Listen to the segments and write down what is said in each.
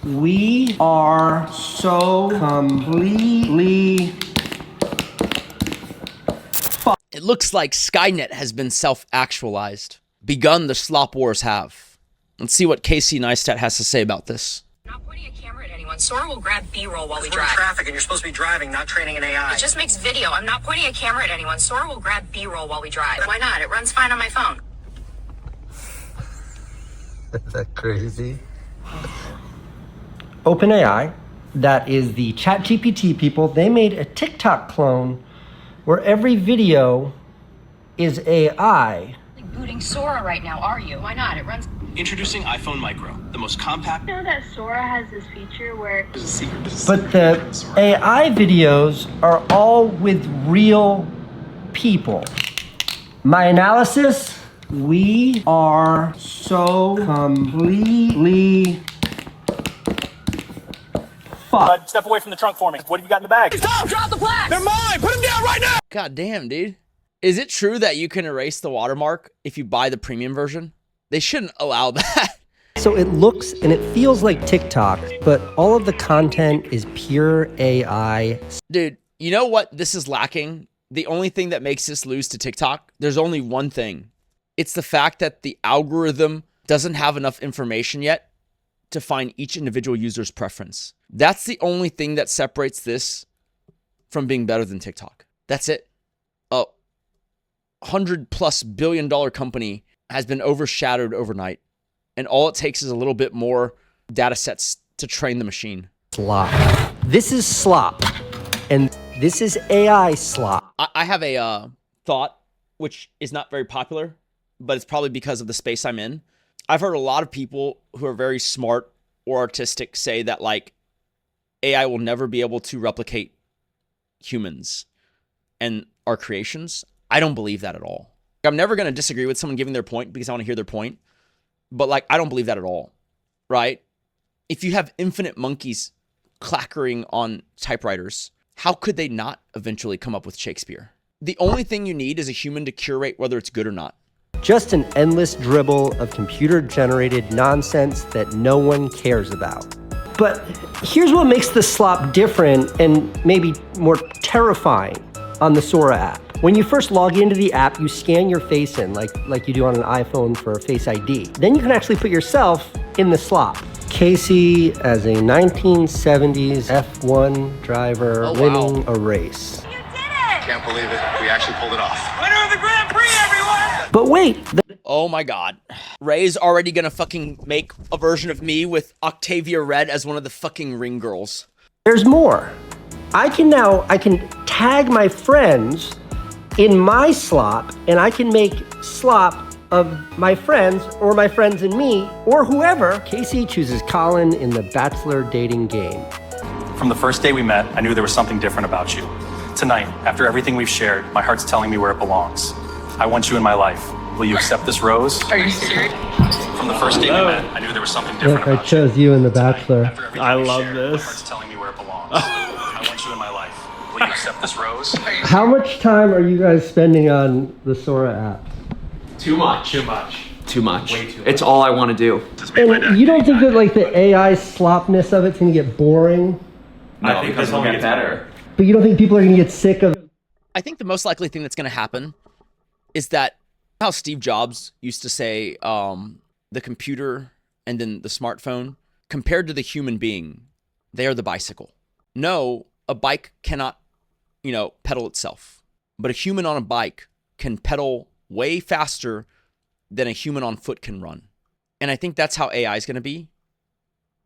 We are so completely It looks like Skynet has been self-actualized. Begun the slop wars have. Let's see what Casey Neistat has to say about this. I'm not pointing a camera at anyone. Sora will grab B-roll while we drive. We're in traffic and you're supposed to be driving, not training an AI. It just makes video. I'm not pointing a camera at anyone. Sora will grab B-roll while we drive. Why not? It runs fine on my phone. Is that crazy? OpenAI, that is the ChatGPT people, they made a TikTok clone where every video is AI. Like booting Sora right now, are you? Why not? It runs. Introducing iPhone Micro, the most compact. You know that Sora has this feature where There's a secret. But the AI videos are all with real people. My analysis, we are so completely fucked. Step away from the trunk for me. What have you got in the bag? Stop! Drop the plaque! They're mine! Put them down right now! God damn, dude. Is it true that you can erase the watermark if you buy the premium version? They shouldn't allow that. So it looks and it feels like TikTok, but all of the content is pure AI. Dude, you know what this is lacking? The only thing that makes this lose to TikTok, there's only one thing. It's the fact that the algorithm doesn't have enough information yet to find each individual user's preference. That's the only thing that separates this from being better than TikTok. That's it. A $100+ billion company has been overshadowed overnight. And all it takes is a little bit more data sets to train the machine. Slop. This is slop. And this is AI slop. I have a thought, which is not very popular, but it's probably because of the space I'm in. I've heard a lot of people who are very smart or artistic say that like AI will never be able to replicate humans and our creations. I don't believe that at all. I'm never going to disagree with someone giving their point because I want to hear their point. But like, I don't believe that at all, right? If you have infinite monkeys clackering on typewriters, how could they not eventually come up with Shakespeare? The only thing you need is a human to curate whether it's good or not. Just an endless dribble of computer-generated nonsense that no one cares about. But here's what makes the slop different and maybe more terrifying on the Sora app. When you first log into the app, you scan your face in like you do on an iPhone for Face ID. Then you can actually put yourself in the slop. Casey as a 1970s F1 driver winning a race. you did it! Can't believe it. We actually pulled it off. Winner of the Grand Prix, everyone! But wait, Oh my God. Ray's already gonna fucking make a version of me with Octavia Red as one of the fucking ring girls. there's more. I can tag my friends in my slop, and I can make slop of my friends or my friends and me or whoever. Casey chooses Colin in the bachelor dating game. From the first day we met, I knew there was something different about you. Tonight, after everything we've shared, my heart's telling me where it belongs. I want you in my life. Will you accept this rose? Are you serious? From the first day we met, I knew there was something different about you in the bachelor. After everything I we've love shared, this. My heart's telling me where it belongs. I want you in my life. Will you accept this rose? How much time are you guys spending on the Sora app? Too much. Too much. Too much. Way too much. It's all I want to do. And you don't think that like the AI slopness of it's gonna get boring? No, I think because this it'll only get gets better. But you don't think people are gonna get sick of I think the most likely thing that's gonna happen is that how Steve Jobs used to say the computer and then the smartphone, compared to the human being, they are the bicycle. No, a bike cannot, pedal itself. But a human on a bike can pedal way faster than a human on foot can run. And I think that's how AI is going to be.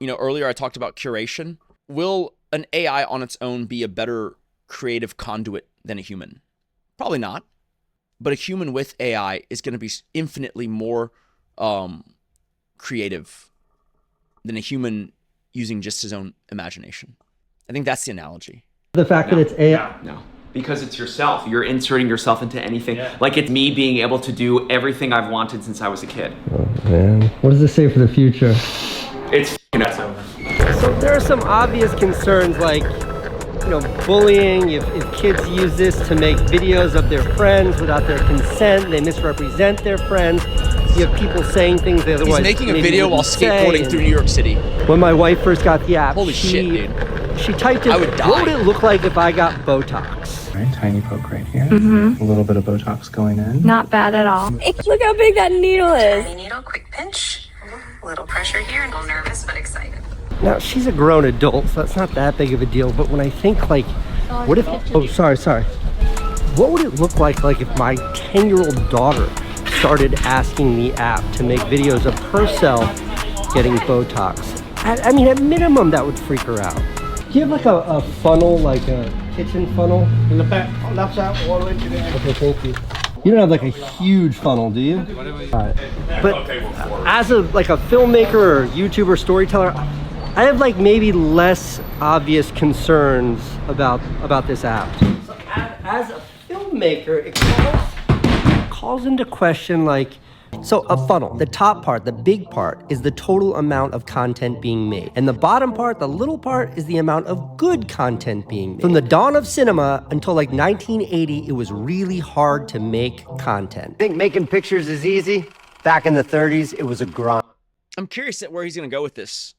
Earlier I talked about curation. Will an AI on its own be a better creative conduit than a human? Probably not. But a human with AI is going to be infinitely more creative than a human using just his own imagination. I think that's the analogy. the fact that it's AI? No. Because it's yourself. You're inserting yourself into anything. Yeah. Like it's me being able to do everything I've wanted since I was a kid. Oh, man. What does this say for the future? It's That's over. So there are some obvious concerns like, bullying. If kids use this to make videos of their friends without their consent, they misrepresent their friends. You have people saying things they otherwise He's making a maybe video while wouldn't say, skateboarding and through New York City. When my wife first got the app, Holy shit, dude. She typed in, I would die. what would it look like if I got Botox? Right, tiny poke right here. A little bit of Botox going in. Not bad at all. Look how big that needle is. Tiny needle, quick pinch. A little pressure here. A little nervous, but excited. Now, she's a grown adult, so that's not that big of a deal. But when I think, like, what if... Oh, sorry. What would it look like if my 10-year-old daughter started asking the app to make videos of herself getting Botox? I mean, at minimum, that would freak her out. Do you have like a funnel, like a kitchen funnel? In the back, left side, all the way to the end. Okay, thank you. You don't have like a huge funnel, do you? All right. But as a filmmaker or YouTuber, storyteller, I have like maybe less obvious concerns about this app. So as a filmmaker, it calls into question like, so a funnel, the top part, the big part, is the total amount of content being made. And the bottom part, the little part, is the amount of good content being made. From the dawn of cinema until like 1980, it was really hard to make content. I think making pictures is easy. Back in the 30s, it was a grind. I'm curious at where he's going to go with this.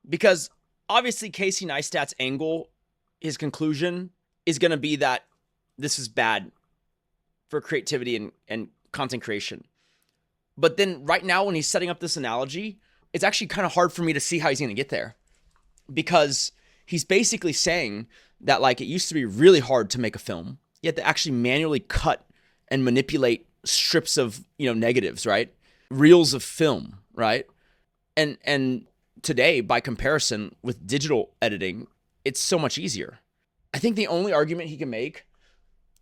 Because obviously Casey Neistat's angle, his conclusion, is going to be that this is bad for creativity and content creation. But then right now when he's setting up this analogy, it's actually kind of hard for me to see how he's going to get there. Because he's basically saying that like it used to be really hard to make a film. You had to actually manually cut and manipulate strips of, negatives, right? Reels of film, right? And today, by comparison with digital editing, it's so much easier. I think the only argument he can make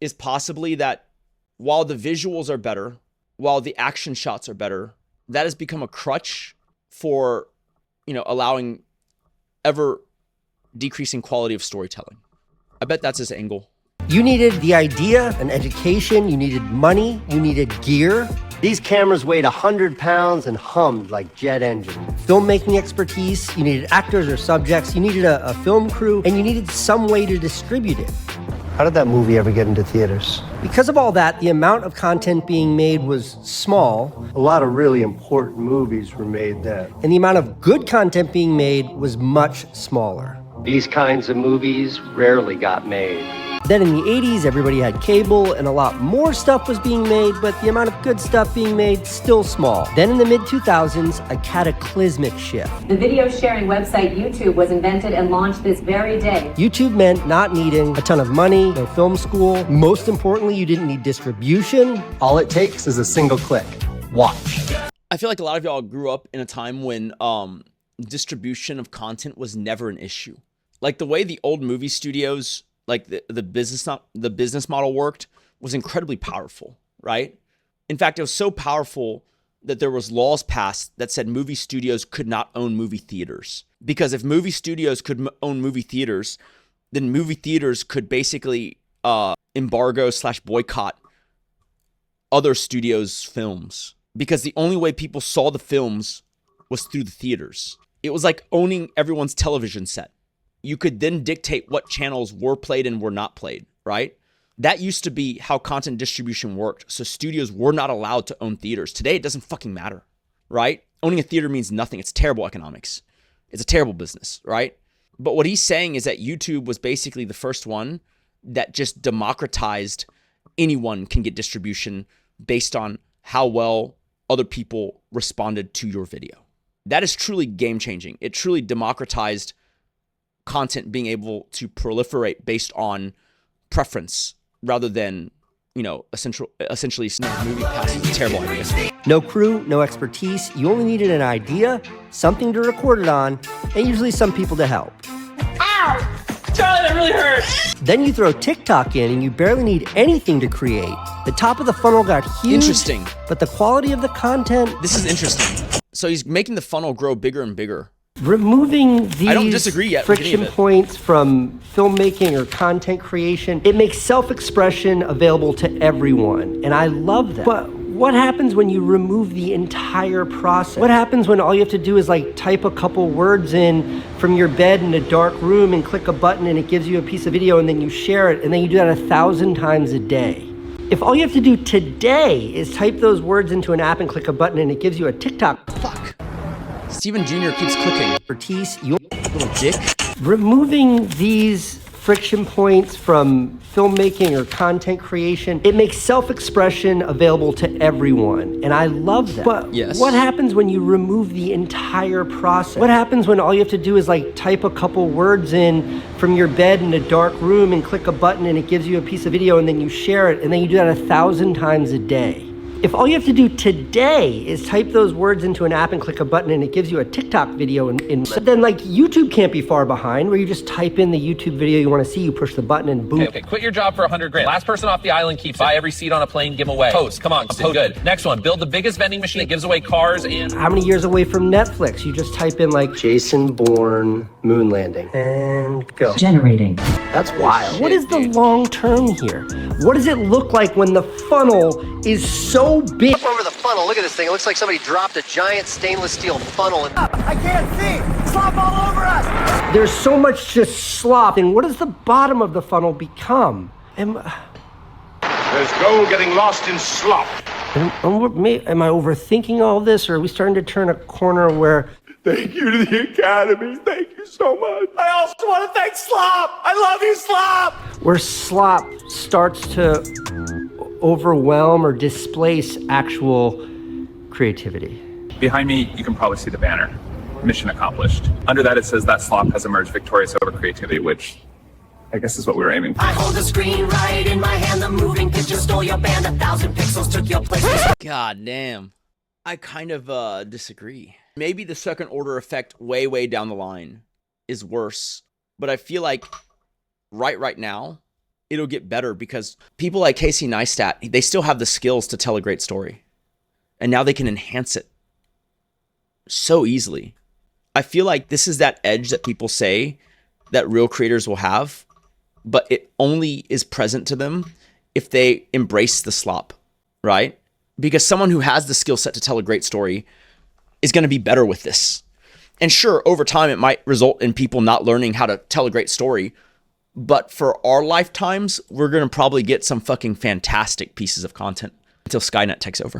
is possibly that while the visuals are better, while the action shots are better, that has become a crutch for, allowing ever decreasing quality of storytelling. I bet that's his angle. You needed the idea, an education, you needed money, you needed gear. These cameras weighed 100 pounds and hummed like jet engines. Filmmaking expertise, you needed actors or subjects, you needed a film crew, and you needed some way to distribute it. How did that movie ever get into theaters? Because of all that, the amount of content being made was small. A lot of really important movies were made then. And the amount of good content being made was much smaller. These kinds of movies rarely got made. Then in the 80s, everybody had cable and a lot more stuff was being made, but the amount of good stuff being made, still small. Then in the mid-2000s, a cataclysmic shift. The video sharing website YouTube was invented and launched this very day. YouTube meant not needing a ton of money, no film school. Most importantly, you didn't need distribution. All it takes is a single click. Watch. I feel like a lot of y'all grew up in a time when distribution of content was never an issue. Like the way the old movie studios, like the business model worked was incredibly powerful, right? In fact, it was so powerful that there was laws passed that said movie studios could not own movie theaters. Because if movie studios could own movie theaters, then movie theaters could basically embargo/boycott other studios' films. Because the only way people saw the films was through the theaters. It was like owning everyone's television set. You could then dictate what channels were played and were not played, right? That used to be how content distribution worked. So studios were not allowed to own theaters. Today, it doesn't fucking matter, right? Owning a theater means nothing. It's terrible economics. It's a terrible business, right? But what he's saying is that YouTube was basically the first one that just democratized anyone can get distribution based on how well other people responded to your video. That is truly game-changing. It truly democratized content being able to proliferate based on preference rather than, essentially movie past terrible ideas. No crew, no expertise. You only needed an idea, something to record it on, and usually some people to help. Ow! Charlie, that really hurt! Then you throw TikTok in and you barely need anything to create. The top of the funnel got huge. Interesting. But the quality of the content... This is interesting. So he's making the funnel grow bigger and bigger. Removing these I don't disagree yet friction points from filmmaking or content creation, it makes self-expression available to everyone. And I love that. But what happens when you remove the entire process? What happens when all you have to do is type a couple words in from your bed in a dark room and click a button and it gives you a piece of video and then you share it and then you do that 1,000 times a day? If all you have to do today is type those words into an app and click a button and it gives you a TikTok. Fuck. Steven Jr. keeps clicking. Expertise, your Little dick. removing these friction points from filmmaking or content creation, it makes self-expression available to everyone. And I love that. But yes. What happens when you remove the entire process? What happens when all you have to do is like type a couple words in from your bed in a dark room and click a button and it gives you a piece of video and then you share it and then you do that 1,000 times a day? If all you have to do today is type those words into an app and click a button and it gives you a TikTok video then like YouTube can't be far behind where you just type in the YouTube video you want to see, you push the button and boom. Okay, quit your job for 100 grand. Last person off the island keeps it. Buy every seat on a plane, give away. Post, come on, post. Good. Next one, build the biggest vending machine that gives away cars and... How many years away from Netflix? You just type in like Jason Bourne moon landing and go. Generating. That's wild. What is the long term here? What does it look like when the funnel is so big? Look over the funnel. Look at this thing. It looks like somebody dropped a giant stainless steel funnel. I can't see. Slop all over us. There's so much just slop. And what does the bottom of the funnel become? There's gold getting lost in slop. Am I overthinking all this, or are we starting to turn a corner where... Thank you to the Academy. Thank you so much. I also want to thank Slop. I love you, Slop. Where slop starts to overwhelm or displace actual creativity. Behind me, you can probably see the banner. Mission accomplished. Under that, it says that slop has emerged victorious over creativity, which I guess is what we were aiming for. I hold the screen right in my hand. The moving picture stole your band. 1,000 pixels took your place. God damn. I kind of disagree. Maybe the second order effect way down the line is worse, but I feel like right now it'll get better because people like Casey Neistat, they still have the skills to tell a great story, and now they can enhance it so easily. I feel like this is that edge that people say that real creators will have, but it only is present to them if they embrace the slop, right? Because someone who has the skill set to tell a great story is going to be better with this. And sure, over time, it might result in people not learning how to tell a great story. But for our lifetimes, we're going to probably get some fucking fantastic pieces of content until Skynet takes over.